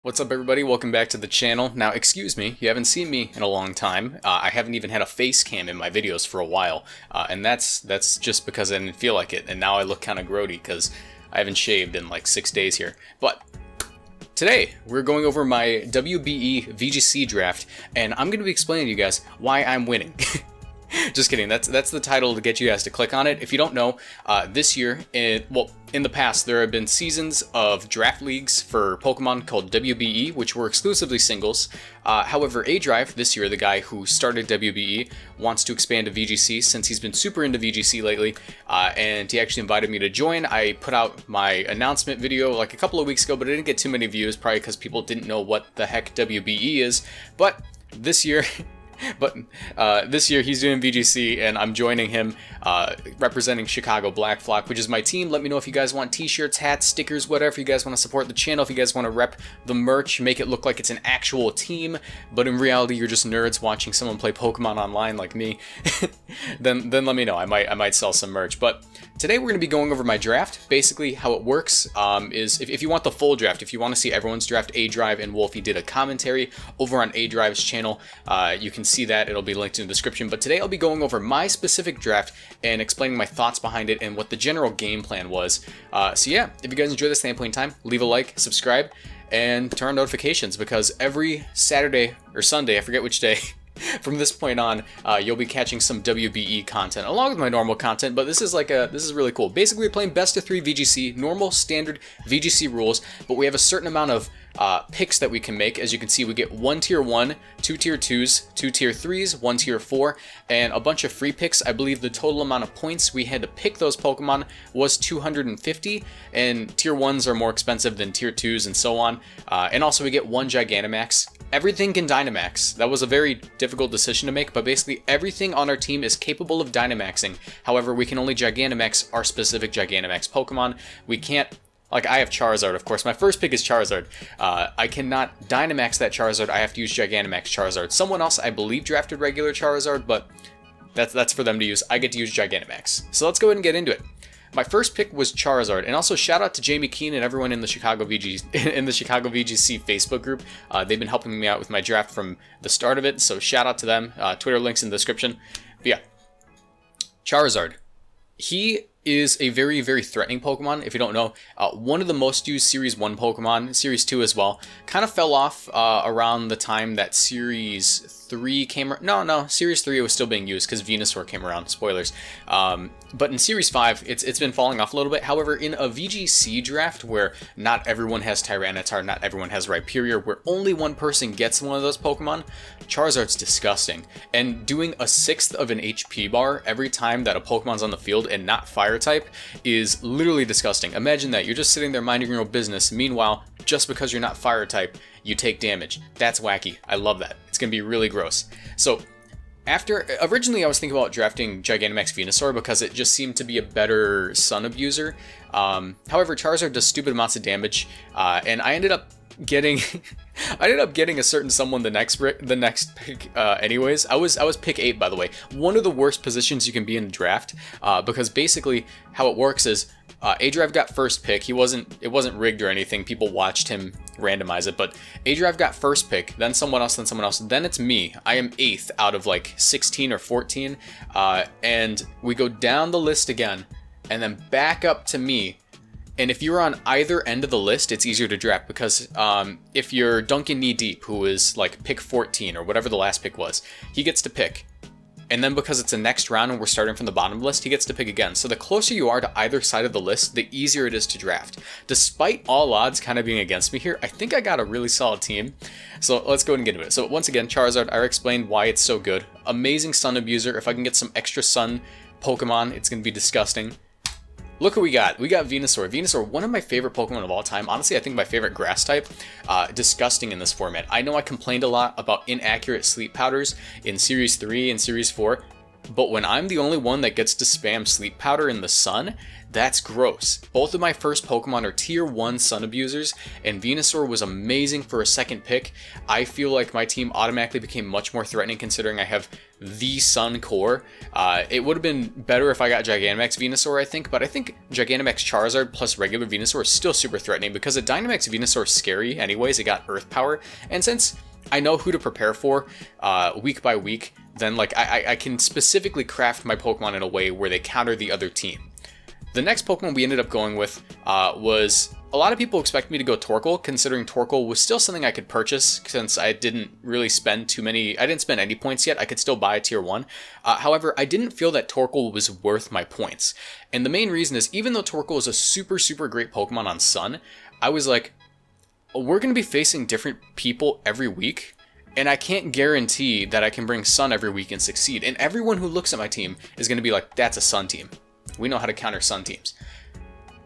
What's up, everybody? Welcome back to the channel. Now, excuse me, you haven't seen me in a long time. I haven't even had a face cam in my videos for a while, and that's just because I didn't feel like it, and now I look kind of grody because I haven't shaved in like 6 days here. But today, we're going over my WBE VGC draft, and I'm going to be explaining to you guys why I'm winning. Just kidding. That's the title to get you guys to click on it. If you don't know, this year, in the past, there have been seasons of draft leagues for Pokemon called WBE, which were exclusively singles. However, A Drive, this year, the guy who started WBE, wants to expand to VGC since he's been super into VGC lately, and he actually invited me to join. I put out my announcement video like a couple of weeks ago, but it didn't get too many views, probably because people didn't know what the heck WBE is. But this year... this year he's doing VGC and I'm joining him, representing Chicago Black Flock, which is my team. Let me know if you guys want t-shirts, hats, stickers, whatever. If you guys want to support the channel, if you guys want to rep the merch, make it look like it's an actual team, but in reality you're just nerds watching someone play Pokemon online like me, then let me know. I might sell some merch. But today we're going to be going over my draft. Basically how it works is if you want the full draft, if you want to see everyone's draft, A Drive and Wolfie did a commentary over on A Drive's channel. You can see that. It'll be linked in the description. But today I'll be going over my specific draft and explaining my thoughts behind it and what the general game plan was. So yeah, if you guys enjoy this at any point in time, leave a like, subscribe, and turn on notifications, because every Saturday or Sunday, I forget which day, from this point on, you'll be catching some WBE content along with my normal content. But this is really cool. Basically, we're playing best of 3 VGC, normal standard VGC rules, but we have a certain amount of picks that we can make. As you can see, we get 1 tier 1, 2 tier 2s, 2 tier 3s, 1 tier 4, and a bunch of free picks. I believe the total amount of points we had to pick those Pokemon was 250, and tier 1s are more expensive than tier 2s and so on. And also we get 1 Gigantamax. Everything can Dynamax. That was a very difficult decision to make, but basically everything on our team is capable of Dynamaxing. However, we can only Gigantamax our specific Gigantamax Pokemon. We can't, like, I have Charizard, of course. My first pick is Charizard. I cannot Dynamax that Charizard. I have to use Gigantamax Charizard. Someone else, I believe, drafted regular Charizard, but that's for them to use. I get to use Gigantamax. So let's go ahead and get into it. My first pick was Charizard, and also shout out to Jamie Keane and everyone in the Chicago VGC Facebook group. They've been helping me out with my draft from the start of it, so shout out to them. Twitter links in the description. But yeah, Charizard. He is a very, very threatening Pokemon. If you don't know, one of the most used Series 1 Pokemon, Series 2 as well, kind of fell off around the time that Series 3 came around. No, Series 3 was still being used because Venusaur came around, spoilers. But in Series 5, it's been falling off a little bit. However, in a VGC draft where not everyone has Tyranitar, not everyone has Rhyperior, where only one person gets one of those Pokemon, Charizard's disgusting. And doing a 1/6 of an HP bar every time that a Pokemon's on the field and not Fire type is literally disgusting. Imagine that. You're just sitting there minding your own business. Meanwhile, just because you're not Fire type, you take damage. That's wacky. I love that. It's going to be really gross. So originally I was thinking about drafting Gigantamax Venusaur because it just seemed to be a better Sun abuser. However, Charizard does stupid amounts of damage, and I ended up getting a certain someone the next pick. Anyways, I was pick 8, by the way. One of the worst positions you can be in the draft, because basically how it works is A Drive got first pick. It wasn't rigged or anything. People watched him randomize it, but A Drive got first pick, then someone else, then it's me. I am 8th out of like 16 or 14, and we go down the list again, and then back up to me. And if you're on either end of the list, it's easier to draft because if you're Duncan Knee Deep, who is like pick 14 or whatever the last pick was, he gets to pick. And then because it's the next round and we're starting from the bottom of the list, he gets to pick again. So the closer you are to either side of the list, the easier it is to draft. Despite all odds kind of being against me here, I think I got a really solid team. So let's go ahead and get into it. So once again, Charizard, I explained why it's so good. Amazing Sun abuser. If I can get some extra Sun Pokemon, it's going to be disgusting. Look what we got. We got Venusaur. Venusaur, one of my favorite Pokemon of all time. Honestly, I think my favorite grass type. Disgusting in this format. I know I complained a lot about inaccurate sleep powders in Series 3 and Series 4. But when I'm the only one that gets to spam Sleep Powder in the sun, that's gross. Both of my first Pokemon are tier 1 sun abusers, and Venusaur was amazing for a second pick. I feel like my team automatically became much more threatening considering I have the sun core. It would have been better if I got Gigantamax Venusaur, I think, but I think Gigantamax Charizard plus regular Venusaur is still super threatening because a Dynamax Venusaur is scary anyways. It got Earth Power, and since I know who to prepare for week by week, then like I can specifically craft my Pokemon in a way where they counter the other team. The next Pokemon we ended up going with was, a lot of people expect me to go Torkoal, considering Torkoal was still something I could purchase since I didn't really spend I didn't spend any points yet. I could still buy a tier 1. However, I didn't feel that Torkoal was worth my points. And the main reason is, even though Torkoal is a super great Pokemon on Sun, I was like, we're going to be facing different people every week, and I can't guarantee that I can bring Sun every week and succeed. And everyone who looks at my team is going to be like, that's a Sun team. We know how to counter Sun teams.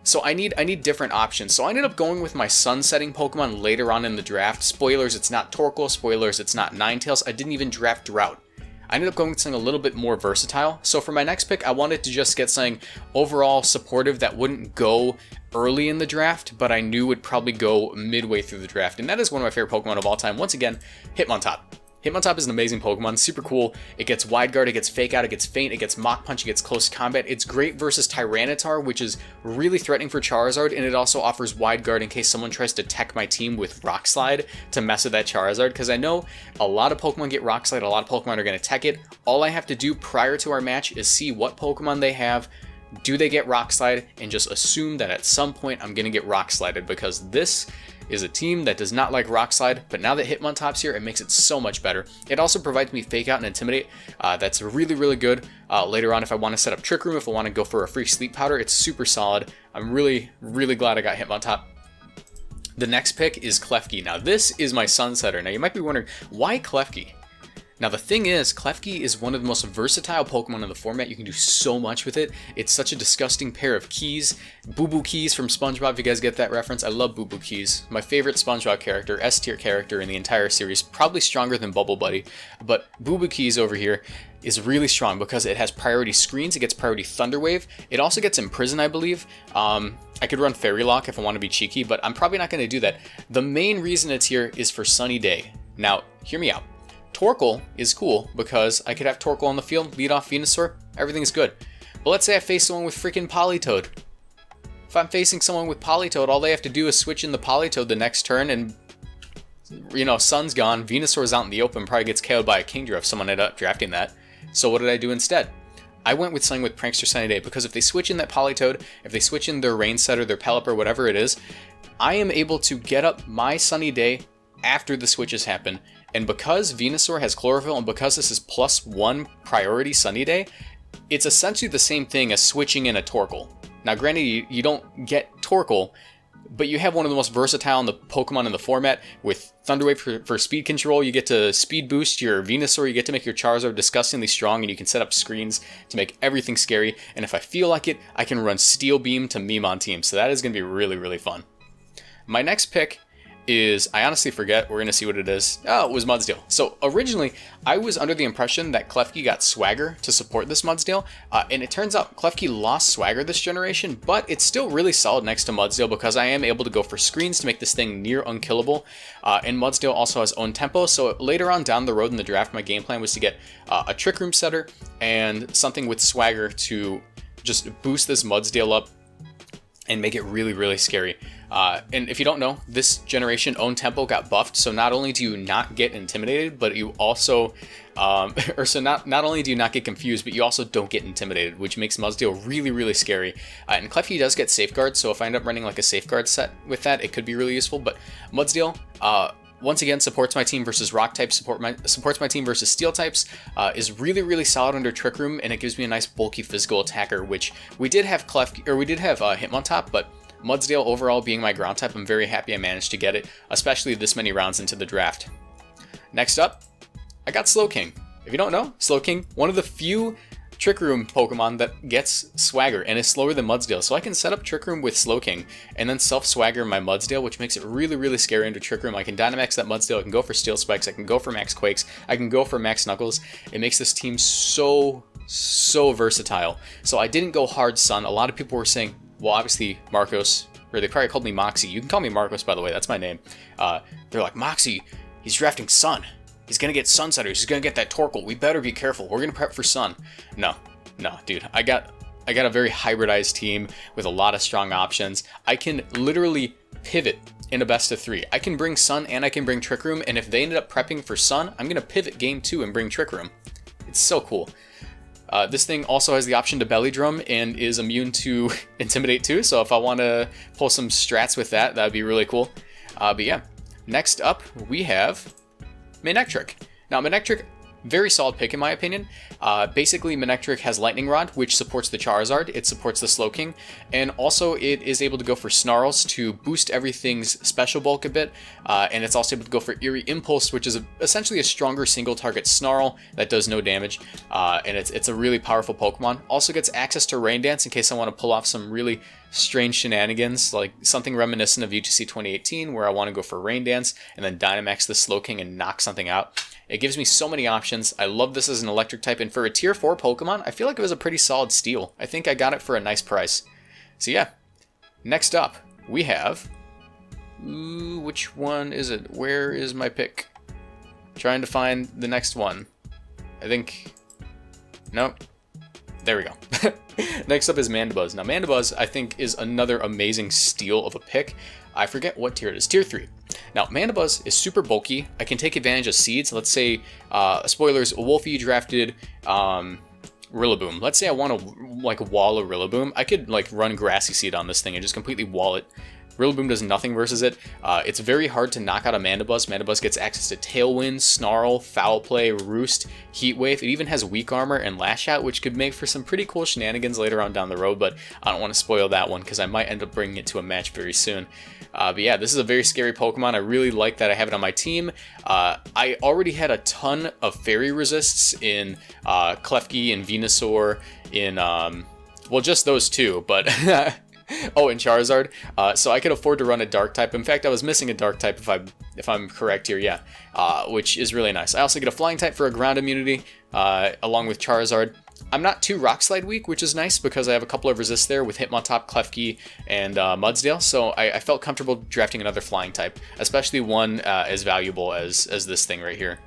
So I need different options. So I ended up going with my Sun setting Pokemon later on in the draft. Spoilers, it's not Torkoal. Spoilers, it's not Ninetales. I didn't even draft Drought. I ended up going with something a little bit more versatile. So for my next pick, I wanted to just get something overall supportive that wouldn't go early in the draft, but I knew would probably go midway through the draft. And that is one of my favorite Pokemon of all time. Once again, Hitmontop. Hitmontop is an amazing Pokemon, super cool. It gets Wide Guard, it gets Fake Out, it gets Feint, it gets Mach Punch, it gets Close Combat. It's great versus Tyranitar, which is really threatening for Charizard, and it also offers Wide Guard in case someone tries to tech my team with Rock Slide to mess with that Charizard, because I know a lot of Pokemon get Rock Slide, a lot of Pokemon are going to tech it. All I have to do prior to our match is see what Pokemon they have, do they get Rock Slide, and just assume that at some point I'm going to get Rock Slided, because this is a team that does not like Rock Slide, but now that Hitmontop's here, it makes it so much better. It also provides me Fake Out and Intimidate. That's really good later on if I want to set up Trick Room, if I want to go for a free Sleep Powder. It's super solid. I'm really glad I got Hitmontop. The next pick is Klefki. Now this is my Sunsetter. Now you might be wondering, why Klefki? Now the thing is, Klefki is one of the most versatile Pokemon in the format. You can do so much with it. It's such a disgusting pair of keys. Boo Boo Keys from SpongeBob, if you guys get that reference. I love Boo Boo Keys. My favorite SpongeBob character, S tier character in the entire series. Probably stronger than Bubble Buddy. But Boo Boo Keys over here is really strong because it has priority screens. It gets priority Thunder Wave. It also gets Imprison, I believe. I could run Fairy Lock if I want to be cheeky, but I'm probably not going to do that. The main reason it's here is for Sunny Day. Now, hear me out. Torkoal is cool because I could have Torkoal on the field, lead off Venusaur, everything's good. But let's say I face someone with freaking Politoed. If I'm facing someone with Politoed, all they have to do is switch in the Politoed the next turn and, you know, Sun's gone, Venusaur's out in the open, probably gets KO'd by a Kingdra if someone ended up drafting that. So what did I do instead? I went with something with Prankster Sunny Day because if they switch in that Politoed, if they switch in their Rain Setter, their Pelipper, whatever it is, I am able to get up my Sunny Day after the switches happen. And because Venusaur has Chlorophyll and because this is +1 priority Sunny Day, it's essentially the same thing as switching in a Torkoal. Now granted, you don't get Torkoal, but you have one of the most versatile in the Pokemon in the format with Thunder Wave for speed control. You get to speed boost your Venusaur, you get to make your Charizard disgustingly strong, and you can set up screens to make everything scary. And if I feel like it, I can run Steel Beam to meme on team, so that is going to be really fun. My next pick is, I honestly forget, we're going to see what it is. Oh, it was Mudsdale. So originally, I was under the impression that Klefki got Swagger to support this Mudsdale, and it turns out Klefki lost Swagger this generation, but it's still really solid next to Mudsdale because I am able to go for screens to make this thing near unkillable, and Mudsdale also has own tempo, so later on down the road in the draft, my game plan was to get a Trick Room setter and something with Swagger to just boost this Mudsdale up and make it really scary. And if you don't know, this generation own tempo got buffed, so not only do you not get intimidated, but you also, not only do you not get confused, but you also don't get intimidated, which makes Mudsdale really scary. And Klefki does get Safeguard, so if I end up running like a Safeguard set with that, it could be really useful. But Mudsdale, once again, supports my team versus Rock types, supports my team versus Steel types, is really solid under Trick Room, and it gives me a nice bulky physical attacker, which we did have Hitmontop, but Mudsdale overall being my ground type, I'm very happy I managed to get it, especially this many rounds into the draft. Next up, I got Slowking. If you don't know, Slowking, one of the few Trick Room Pokemon that gets Swagger and is slower than Mudsdale, so I can set up Trick Room with Slowking and then self-Swagger my Mudsdale, which makes it really scary under Trick Room. I can Dynamax that Mudsdale, I can go for Steel Spikes, I can go for Max Quakes, I can go for Max Knuckles. It makes this team so so versatile. So I didn't go hard Sun. A lot of people were saying, well, obviously Marcos, or they probably called me Moxie. You can call me Marcos, by the way, that's my name. They're like, Moxie, he's drafting Sun. He's gonna get Sunsetters. He's gonna get that Torkoal. We better be careful. We're gonna prep for Sun. No, dude. I got a very hybridized team with a lot of strong options. I can literally pivot in a best of 3. I can bring Sun and I can bring Trick Room, and if they ended up prepping for Sun, I'm gonna pivot game 2 and bring Trick Room. It's so cool. This thing also has the option to Belly Drum and is immune to Intimidate too, so if I want to pull some strats with that, that'd be really cool. But yeah, next up we have Manectric. Now Manectric, very solid pick in my opinion. Basically Manectric has Lightning Rod, which supports the Charizard, it supports the Slowking, and also it is able to go for Snarls to boost everything's special bulk a bit, and it's also able to go for Eerie Impulse, which is essentially a stronger single target Snarl that does no damage, and it's a really powerful Pokemon. Also gets access to Rain Dance in case I want to pull off some really strange shenanigans, like something reminiscent of VGC 2018 where I want to go for Rain Dance and then Dynamax the Slowking and knock something out. It gives me so many options. I love this as an electric type, and for a tier 4 Pokemon, I feel like it was a pretty solid steal. I think I got it for a nice price. So yeah, next up we have, which one is it? Where is my pick? Trying to find the next one. I think, nope. There we go. Next up is Mandibuzz. Now Mandibuzz, I think, is another amazing steal of a pick. I forget what tier it is. Tier 3. Now Mandibuzz is super bulky. I can take advantage of seeds. Let's say, spoilers, WBE drafted Rillaboom. Let's say I want to like wall a Rillaboom. I could like run Grassy Seed on this thing and just completely wall it. Rillaboom does nothing versus it. It's very hard to knock out a Mandibuzz. Mandibuzz gets access to Tailwind, Snarl, Foul Play, Roost, Heat Wave. It even has Weak Armor and Lash Out, which could make for some pretty cool shenanigans later on down the road, but I don't want to spoil that one because I might end up bringing it to a match very soon. But yeah, this is a very scary Pokemon. I really like that I have it on my team. I already had a ton of Fairy Resists in Klefki and Venusaur, in, well, just those two, but... Oh, and Charizard. So I could afford to run a Dark type. In fact, I was missing a Dark type if I'm correct here, yeah. Which is really nice. I also get a Flying type for a ground immunity, along with Charizard. I'm not too Rock Slide weak, which is nice because I have a couple of resists there with Hitmontop, Klefki, and Mudsdale. So I felt comfortable drafting another Flying type, especially one as valuable as this thing right here.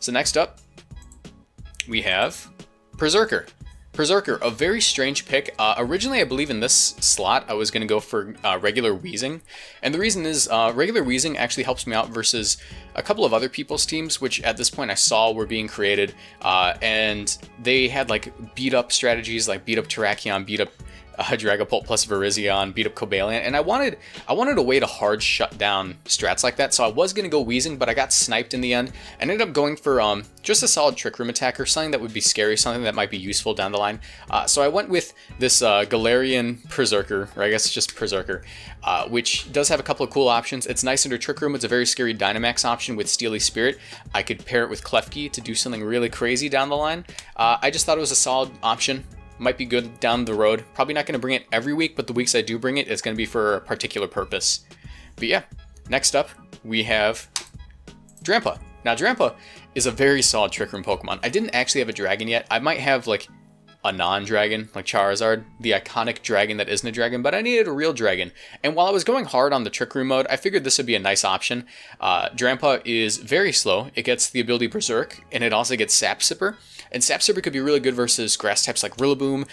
So next up, we have Berserker. Berserker, a very strange pick. Originally, I believe in this slot, I was going to go for regular Weezing. And the reason is, regular Weezing actually helps me out versus a couple of other people's teams, which at this point I saw were being created. And they had like beat up strategies, like beat up Terrakion, beat up Dragapult plus Virizion, beat up Cobalion, and I wanted a way to hard shut down strats like that, so I was going to go Weezing, but I got sniped in the end. I ended up going for just a solid Trick Room attacker, something that would be scary, something that might be useful down the line. So I went with this Galarian Berserker, or I guess it's just Berserker, which does have a couple of cool options. It's nice under Trick Room. It's a very scary Dynamax option with Steely Spirit. I could pair it with Klefki to do something really crazy down the line. I just thought it was a solid option. Might be good down the road. Probably not going to bring it every week, but the weeks I do bring it, it's going to be for a particular purpose. But yeah, next up, we have Drampa. Now, Drampa is a very solid Trick Room Pokemon. I didn't actually have a dragon yet. I might have, like, a non-dragon, like Charizard, the iconic dragon that isn't a dragon, but I needed a real dragon. And while I was going hard on the Trick Room mode, I figured this would be a nice option. Drampa is very slow. It gets the ability Berserk, and it also gets Sap Sipper. And Sap Sipper could be really good versus grass types like Rillaboom.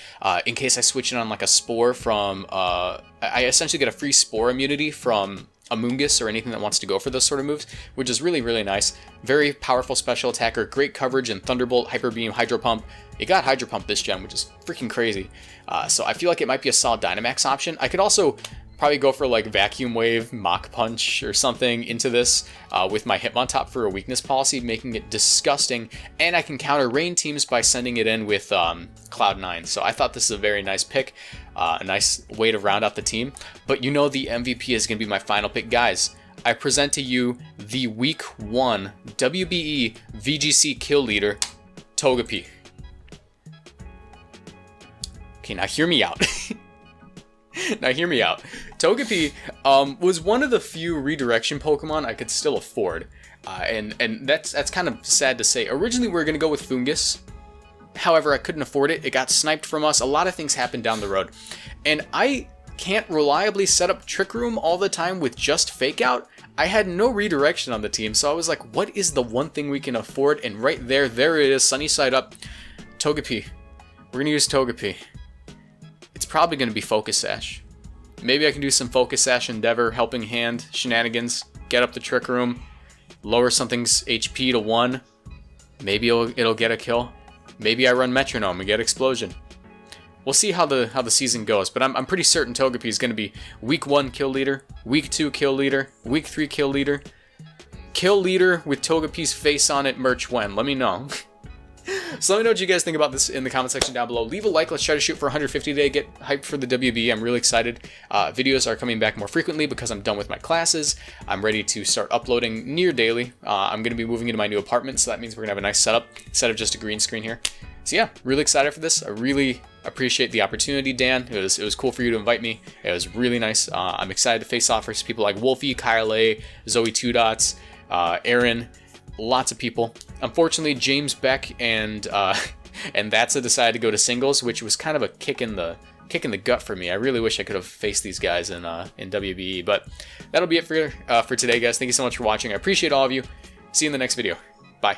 In case I switch it on like a Spore from... I essentially get a free Spore immunity from Amoonguss or anything that wants to go for those sort of moves, which is really, really nice. Very powerful special attacker, great coverage in Thunderbolt, Hyper Beam, Hydro Pump. It got Hydro Pump this gen, which is freaking crazy. So I feel like it might be a solid Dynamax option. I could also probably go for like Vacuum Wave, Mach Punch or something into this with my Hitmontop for a weakness policy, making it disgusting. And I can counter rain teams by sending it in with Cloud9. So I thought this is a very nice pick, a nice way to round out the team. But you know the MVP is going to be my final pick, guys. I present to you the Week 1 WBE VGC Kill Leader, Togepi. Okay, now hear me out. Now hear me out. Togepi was one of the few redirection Pokemon I could still afford. And that's kind of sad to say. Originally we were going to go with Fungus, However, I couldn't afford it. It got sniped from us. A lot of things happened down the road. And I can't reliably set up Trick Room all the time with just Fake Out. I had no redirection on the team, so I was like, what is the one thing we can afford? And right there it is, sunny side up. Togepi. We're going to use Togepi. It's probably going to be Focus Sash. Maybe I can do some Focus Sash Endeavor, Helping Hand, shenanigans, get up the Trick Room, lower something's HP to 1. Maybe it'll get a kill. Maybe I run Metronome and get Explosion. We'll see how the season goes, but I'm pretty certain Togepi is going to be Week 1 kill leader, Week 2 kill leader, Week 3 kill leader. Kill leader with Togepi's face on it merch when? Let me know. So let me know what you guys think about this in the comment section down below. Leave a like. Let's try to shoot for 150 today. Get hyped for the WBE. I'm really excited. Videos are coming back more frequently because I'm done with my classes. I'm ready to start uploading near daily. I'm going to be moving into my new apartment, so that means we're going to have a nice setup instead of just a green screen here. So yeah, really excited for this. I really appreciate the opportunity, Dan. It was cool for you to invite me. It was really nice. I'm excited to face off with people like Wolfie, Kyle A, Zoe Two Dots, Aaron, lots of people. Unfortunately, James Beck and That's decided to go to singles, which was kind of a kick in the gut for me. I really wish I could have faced these guys in WBE, but that'll be it for today, guys. Thank you so much for watching. I appreciate all of you. See you in the next video. Bye.